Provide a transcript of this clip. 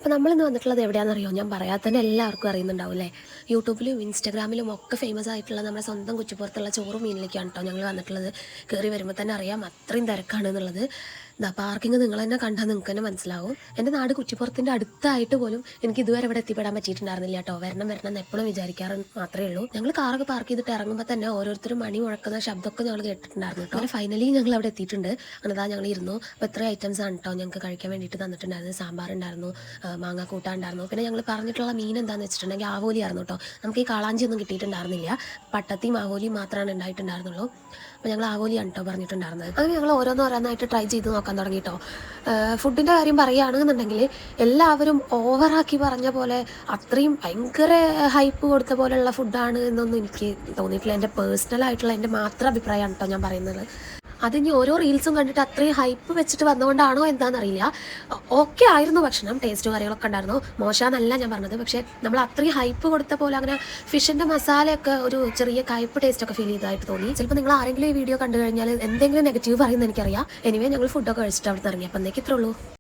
അപ്പോൾ നമ്മളിന്ന് വന്നിട്ടുള്ളത് എവിടെയാണെന്നറിയോ? ഞാൻ പറയാതെ തന്നെ എല്ലാവർക്കും അറിയുന്നുണ്ടാവും അല്ലേ? യൂട്യൂബിലും ഇൻസ്റ്റാഗ്രാമിലും ഒക്കെ ഫേമസ് ആയിട്ടുള്ള നമ്മുടെ സ്വന്തം കുറ്റിപ്പുറത്തുള്ള ചോറും മീനിലേക്കാണ് കേട്ടോ ഞങ്ങൾ വന്നിട്ടുള്ളത്. കയറി വരുമ്പോൾ തന്നെ അറിയാം അത്രയും തിരക്കാണ് എന്നുള്ളത്. ഇതാ പാർക്കിംഗ് നിങ്ങൾ തന്നെ കണ്ടാൽ നിങ്ങൾക്ക് തന്നെ മനസ്സിലാവും. എൻ്റെ നാട് കുറ്റിപ്പുറത്തിൻ്റെ അടുത്തായിട്ട് പോലും എനിക്ക് ഇതുവരെ ഇവിടെ എത്തിപ്പെടാൻ പറ്റിയിട്ടുണ്ടായിരുന്നില്ല കേട്ടോ. വരണം വരണം എന്ന് എപ്പോഴും വിചാരിക്കാറ് മാത്രമേ ഉള്ളൂ. ഞങ്ങൾ കാറൊക്കെ പാർക്ക് ചെയ്തിട്ട് ഇറങ്ങുമ്പോൾ തന്നെ ഓരോരുത്തരും മണി മുഴക്കുന്ന ശബ്ദമൊക്കെ ഞങ്ങൾ കേട്ടിട്ടുണ്ടായിരുന്നു കേട്ടോ. അങ്ങനെ ഫൈനലി ഞങ്ങൾ അവിടെ എത്തിയിട്ടുണ്ട്. അങ്ങനെ ഞങ്ങൾ ഇരുന്നു. അപ്പോൾ ഇത്ര ഐറ്റംസ് ആണ് കേട്ടോ ഞങ്ങൾക്ക് കഴിക്കാൻ വേണ്ടിയിട്ട് തന്നിട്ടുണ്ടായിരുന്നു. സാമ്പാർ ഉണ്ടായിരുന്നു, മാങ്ങ കൂട്ടാണ്ടായിരുന്നു. പിന്നെ ഞങ്ങൾ പറഞ്ഞിട്ടുള്ള മീൻ എന്താണെന്ന് വെച്ചിട്ടുണ്ടെങ്കിൽ ആവോലി ആയിരുന്നു കേട്ടോ. നമുക്ക് ഈ കാളാഞ്ചി ഒന്നും കിട്ടിയിട്ടുണ്ടായിരുന്നില്ല. പട്ടത്തിയും ആവോലിയും മാത്രമാണ് ഉണ്ടായിട്ടുണ്ടായിരുന്നുള്ളൂ. അപ്പോൾ ഞങ്ങൾ ആവോലിയാണ് കേട്ടോ പറഞ്ഞിട്ടുണ്ടായിരുന്നത്. അങ്ങനെ ഞങ്ങൾ ഓരോന്നോരോന്നായിട്ട് ട്രൈ ചെയ്ത് നോക്കാൻ തുടങ്ങി കേട്ടോ. ഫുഡിൻ്റെ കാര്യം പറയുകയാണെന്നുണ്ടെങ്കിൽ എല്ലാവരും ഓവറാക്കി പറഞ്ഞ പോലെ അത്രയും ഭയങ്കര ഹൈപ്പ് കൊടുത്ത പോലെയുള്ള ഫുഡാണ് എന്നൊന്നും എനിക്ക് തോന്നിയിട്ടില്ല. എൻ്റെ പേഴ്സണലായിട്ടുള്ള എൻ്റെ മാത്രം അഭിപ്രായമാണ് കേട്ടോ ഞാൻ പറയുന്നത്. അതിനി ഓരോ റീൽസും കണ്ടിട്ട് അത്രയും ഹൈപ്പ് വെച്ചിട്ട് വന്നുകൊണ്ടാണോ എന്താണെന്നറിയില്ല. ഓക്കെ ആയിരുന്നു ഭക്ഷണം, ടേസ്റ്റും കാര്യങ്ങളൊക്കെ ഉണ്ടായിരുന്നു, മോശമെന്നല്ല ഞാൻ പറഞ്ഞത്. പക്ഷേ നമ്മൾ അത്രയും ഹൈപ്പ് കൊടുത്ത പോലെ അങ്ങനെ ഫിഷിൻ്റെ മസാലയൊക്കെ ഒരു ചെറിയ കയ്പ്പ് ടേസ്റ്റൊക്കെ ഫീൽ ചെയ്തതായിട്ട് തോന്നി. ചിലപ്പോൾ നിങ്ങൾ ആരെങ്കിലും ഈ വീഡിയോ കണ്ടു കഴിഞ്ഞാൽ എന്തെങ്കിലും നെഗറ്റീവ് പറയുന്നത് എനിക്കറിയാം. എനിവേ ഞങ്ങൾ ഫുഡൊക്കെ കഴിച്ചിട്ട് അവിടെ നിന്ന് ഇറങ്ങി. അപ്പം എന്നേക്ക് ഇത്രേ ഉള്ളൂ.